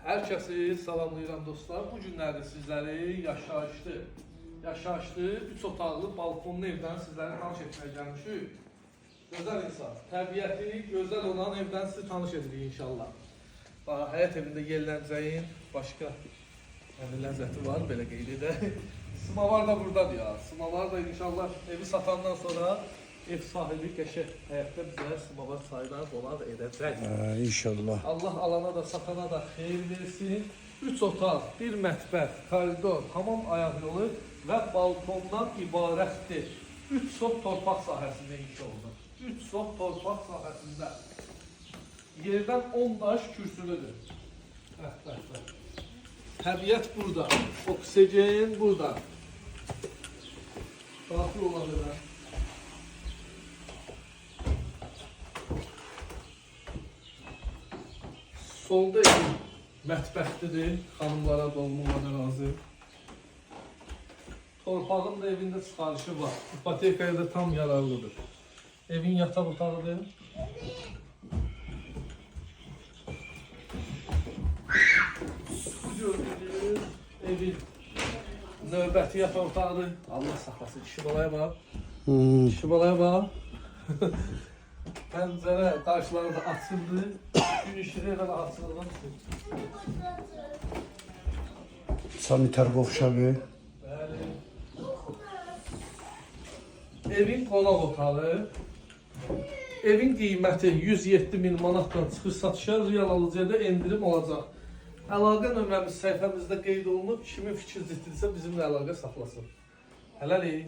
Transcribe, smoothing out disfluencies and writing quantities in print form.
Herkesi salamlayıram dostlar. Bu günlerde sizleri yaşayışlı 3 otaqlı balkonlu evden sizlere tanış etmeye gelmişik. Güzel insan, təbiəti gözəl olan evden sizi tanış edirik inşallah. Həyat evində yerlənəcəyin başqa ləzzəti var, belə qeyd edək. Sımavar da buradadır ya. Sımavar da inşallah evi satandan sonra ev sahibi qəşəng həyatda bizə sımavar sayılar dolar edəcək. İnşallah. Allah alana da satana da xeyir versin. 3 otaq, 1 mətbəx, koridor, hamam ayaq yolu və balkondan ibarətdir. 3 sot torpaq sahəsində inşa olunur. 3 sot torpaq sahəsində. Yerdən 10 daş kürsülüdür. Təbiət burada, oksigen burada. Daxil olabilir. Solda evin mətbəxtidir, xanımlara dolmalara razı. Torpağın da evində çıxarışı var, ipotekaya da tam yararlıdır. Evin yataq otağıdır. Su gördünüz, evin növbəti yataq otağıdır. Allah saxlasın, kişi balaya bax. Kişi balaya bax. Pəncərə, qarşıları da açıldı. Gün işini elə açıldı. Saniter qovşağı. Bəli. Evin qonaq otağı. Evin qiyməti 107 min manatdan çıxır satışa, real alıcıya da endirim olacaq. Əlaqə nömrəmiz səhifəmizdə qeyd olunub. Kimin fikir zitdirsə bizimlə əlaqə saxlasın. Hələlik.